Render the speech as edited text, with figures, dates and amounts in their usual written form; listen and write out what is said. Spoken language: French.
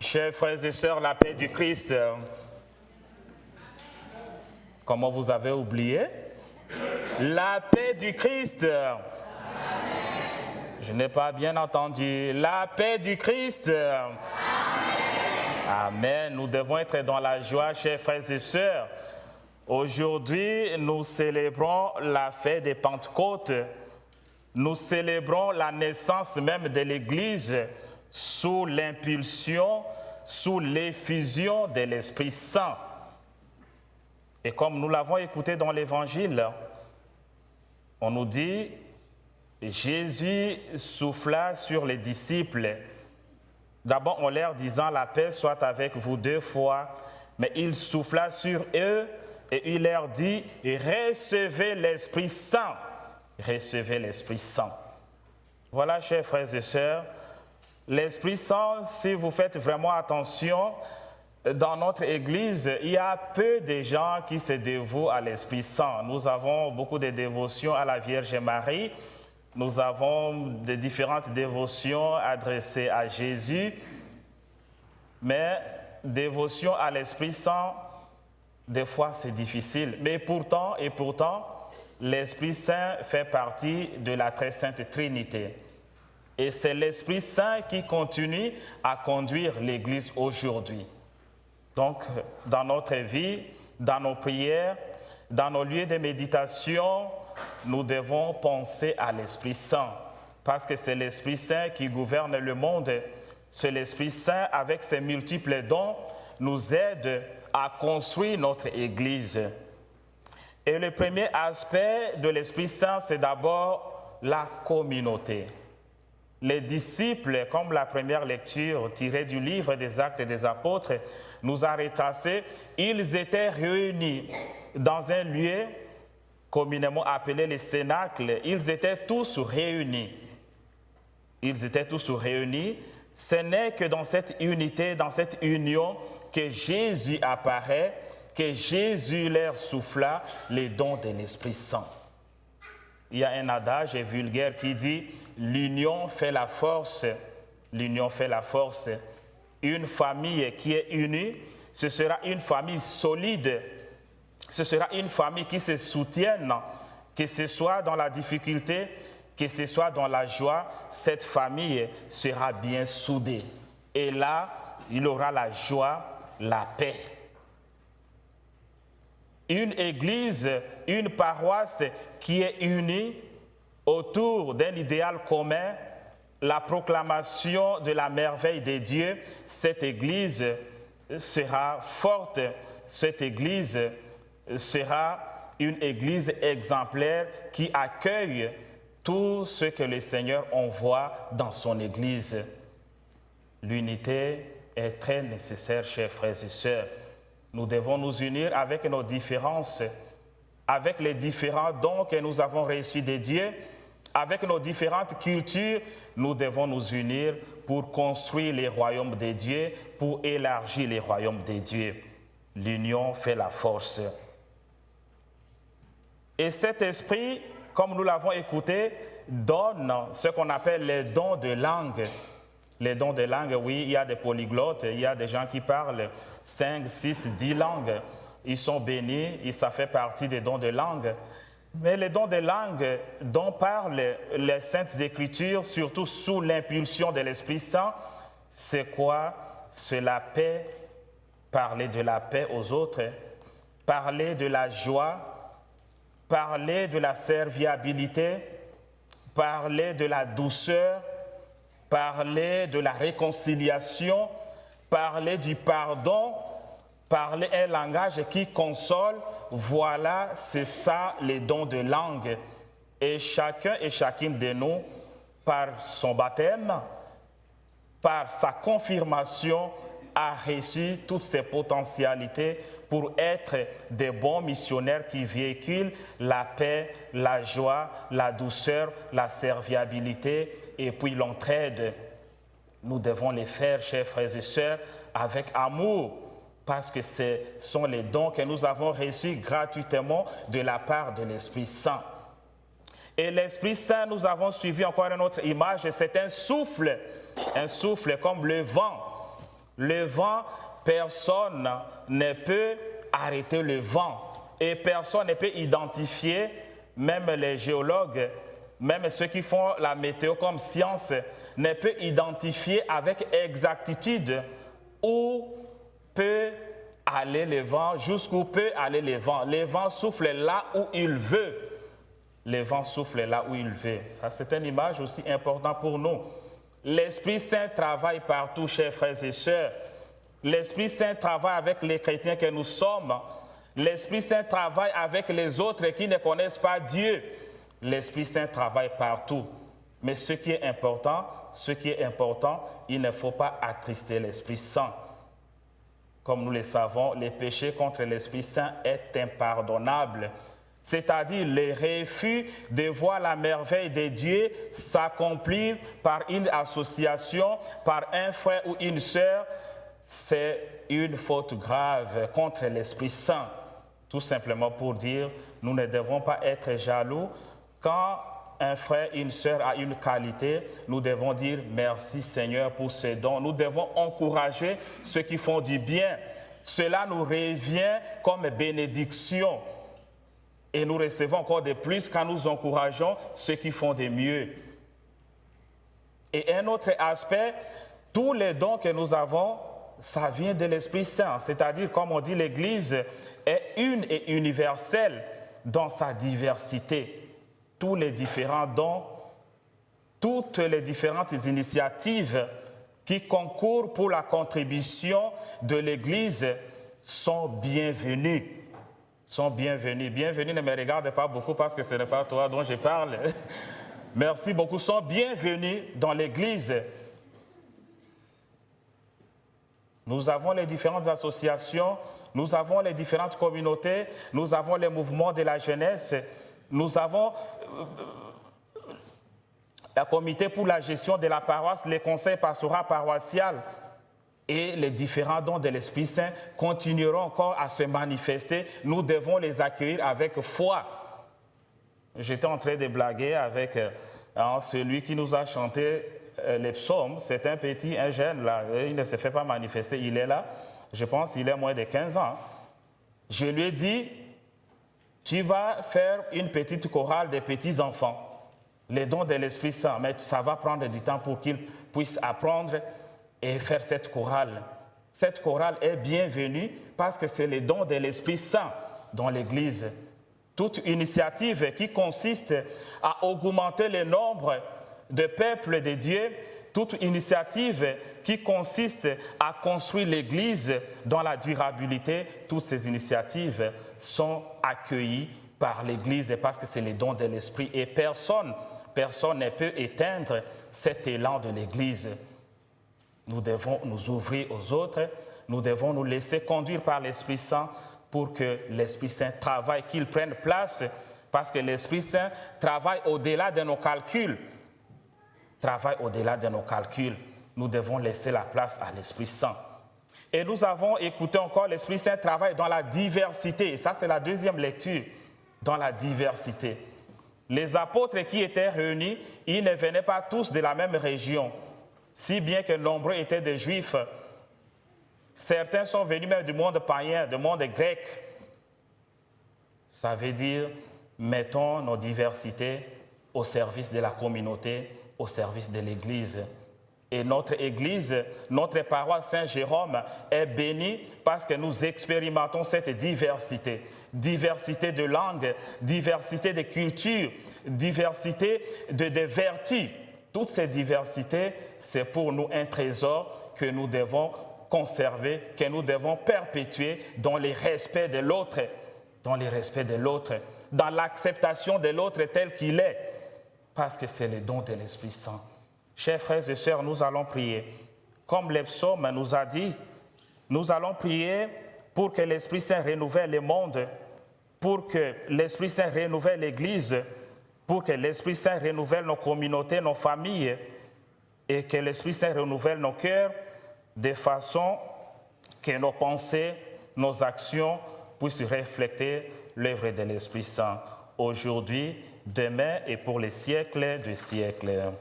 Chers frères et sœurs, la paix du Christ. Comment vous avez oublié? La paix du Christ. Amen. Je n'ai pas bien entendu. La paix du Christ. Amen. Amen. Nous devons être dans la joie, chers frères et sœurs. Aujourd'hui, nous célébrons la fête des Pentecôtes. Nous célébrons la naissance même de l'Église sous l'impulsion, sous l'effusion de l'Esprit Saint. Et comme nous l'avons écouté dans l'Évangile, on nous dit, Jésus souffla sur les disciples. D'abord, en leur disant, la paix soit avec vous 2 fois, mais il souffla sur eux et il leur dit, recevez l'Esprit Saint. Recevez l'Esprit Saint. Voilà, chers frères et sœurs, l'Esprit Saint, si vous faites vraiment attention, dans notre Église, il y a peu de gens qui se dévouent à l'Esprit Saint. Nous avons beaucoup de dévotions à la Vierge Marie. Nous avons de différentes dévotions adressées à Jésus. Mais dévotion à l'Esprit Saint, des fois c'est difficile. Mais pourtant, l'Esprit Saint fait partie de la très sainte Trinité. Et c'est l'Esprit Saint qui continue à conduire l'Église aujourd'hui. Donc, dans notre vie, dans nos prières, dans nos lieux de méditation, nous devons penser à l'Esprit Saint. Parce que c'est l'Esprit Saint qui gouverne le monde. C'est l'Esprit Saint, avec ses multiples dons, nous aide à construire notre Église. Et le premier aspect de l'Esprit Saint, c'est d'abord la communauté. Les disciples, comme la première lecture tirée du livre des Actes des Apôtres, nous a retracé, ils étaient réunis dans un lieu communément appelé le Cénacle. Ils étaient tous réunis. Ils étaient tous réunis. Ce n'est que dans cette unité, dans cette union, que Jésus apparaît, que Jésus leur souffla les dons de l'Esprit Saint. Il y a un adage vulgaire qui dit « l'union fait la force ». L'union fait la force. Une famille qui est unie, ce sera une famille solide. Ce sera une famille qui se soutienne, que ce soit dans la difficulté, que ce soit dans la joie, cette famille sera bien soudée. Et là, il aura la joie, la paix. Une église, une paroisse qui est unie autour d'un idéal commun, la proclamation de la merveille de Dieu, cette église sera forte, cette église sera une église exemplaire qui accueille tout ce que le Seigneur envoie dans son église. L'unité est très nécessaire, chers frères et sœurs. Nous devons nous unir avec nos différences, avec les différents dons que nous avons reçus de Dieu, avec nos différentes cultures. Nous devons nous unir pour construire les royaumes de Dieu, pour élargir les royaumes de Dieu. L'union fait la force. Et cet esprit, comme nous l'avons écouté, donne ce qu'on appelle les dons de langue. Les dons de langue, oui, il y a des polyglottes, il y a des gens qui parlent 5, 6, 10 langues. Ils sont bénis et ça fait partie des dons de langue. Mais les dons de langue dont parlent les Saintes Écritures, surtout sous l'impulsion de l'Esprit Saint, c'est quoi? C'est la paix, parler de la paix aux autres, parler de la joie, parler de la serviabilité, parler de la douceur, parler de la réconciliation, parler du pardon, parler un langage qui console. Voilà, c'est ça les dons de langue. Et chacun et chacune de nous, par son baptême, par sa confirmation, a reçu toutes ces potentialités pour être des bons missionnaires qui véhiculent la paix, la joie, la douceur, la serviabilité et puis l'entraide. Nous devons les faire, chers frères et sœurs, avec amour, parce que ce sont les dons que nous avons reçus gratuitement de la part de l'Esprit Saint. Et l'Esprit Saint, nous avons suivi encore une autre image, c'est un souffle comme le vent. Le vent, personne ne peut arrêter le vent. Et personne ne peut identifier, même les géologues, même ceux qui font la météo comme science, ne peut identifier avec exactitude où peut aller le vent, jusqu'où peut aller le vent. Le vent souffle là où il veut. Le vent souffle là où il veut. Ça, c'est une image aussi importante pour nous. L'Esprit Saint travaille partout, chers frères et sœurs. L'Esprit Saint travaille avec les chrétiens que nous sommes. L'Esprit Saint travaille avec les autres qui ne connaissent pas Dieu. L'Esprit Saint travaille partout. Mais ce qui est important, il ne faut pas attrister l'Esprit Saint. Comme nous le savons, le péché contre l'Esprit Saint est impardonnable. C'est-à-dire le refus de voir la merveille de Dieu s'accomplir par une association, par un frère ou une sœur, c'est une faute grave contre l'Esprit Saint. Tout simplement pour dire, nous ne devons pas être jaloux. Quand un frère, une sœur a une qualité, nous devons dire merci Seigneur pour ce don. Nous devons encourager ceux qui font du bien. Cela nous revient comme bénédiction. Et nous recevons encore de plus quand nous encourageons ceux qui font de mieux. Et un autre aspect, tous les dons que nous avons, ça vient de l'Esprit Saint. C'est-à-dire, comme on dit, l'Église est une et universelle dans sa diversité. Tous les différents dons, toutes les différentes initiatives qui concourent pour la contribution de l'Église sont bienvenues. Sont bienvenus. Bienvenus, ne me regarde pas beaucoup parce que ce n'est pas toi dont je parle. Merci beaucoup. Sont bienvenus dans l'Église. Nous avons les différentes associations, nous avons les différentes communautés, nous avons les mouvements de la jeunesse, nous avons la comité pour la gestion de la paroisse, les conseils pastoraux paroissiaux. Et les différents dons de l'Esprit Saint continueront encore à se manifester. Nous devons les accueillir avec foi. J'étais en train de blaguer avec celui qui nous a chanté les psaumes. C'est un jeune là, il ne se fait pas manifester, il est là. Je pense qu'il a moins de 15 ans. Je lui ai dit, tu vas faire une petite chorale des petits enfants. Les dons de l'Esprit Saint, mais ça va prendre du temps pour qu'ils puissent apprendre et faire cette chorale. Cette chorale est bienvenue parce que c'est le don de l'Esprit Saint dans l'Église. Toute initiative qui consiste à augmenter le nombre de peuples de Dieu, toute initiative qui consiste à construire l'Église dans la durabilité, toutes ces initiatives sont accueillies par l'Église parce que c'est le don de l'Esprit et personne ne peut éteindre cet élan de l'Église. Nous devons nous ouvrir aux autres, nous devons nous laisser conduire par l'Esprit Saint pour que l'Esprit Saint travaille, qu'il prenne place, parce que l'Esprit Saint travaille au-delà de nos calculs. Travaille au-delà de nos calculs. Nous devons laisser la place à l'Esprit Saint. Et nous avons écouté encore, l'Esprit Saint travaille dans la diversité. Et ça, c'est la deuxième lecture, dans la diversité. Les apôtres qui étaient réunis, ils ne venaient pas tous de la même région. Si bien que nombreux étaient des Juifs, certains sont venus même du monde païen, du monde grec. Ça veut dire, mettons nos diversités au service de la communauté, au service de l'Église. Et notre Église, notre paroisse Saint-Jérôme est bénie parce que nous expérimentons cette diversité. Diversité de langues, diversité de cultures, diversité de vertus. Toutes ces diversités, c'est pour nous un trésor que nous devons conserver, que nous devons perpétuer dans le respect de l'autre, dans l'acceptation de l'autre tel qu'il est, parce que c'est le don de l'Esprit Saint. Chers frères et sœurs, nous allons prier. Comme le psaume nous a dit, nous allons prier pour que l'Esprit Saint renouvelle le monde, pour que l'Esprit Saint renouvelle l'Église, pour que l'Esprit Saint renouvelle nos communautés, nos familles, et que l'Esprit Saint renouvelle nos cœurs de façon que nos pensées, nos actions puissent refléter l'œuvre de l'Esprit Saint aujourd'hui, demain et pour les siècles des siècles.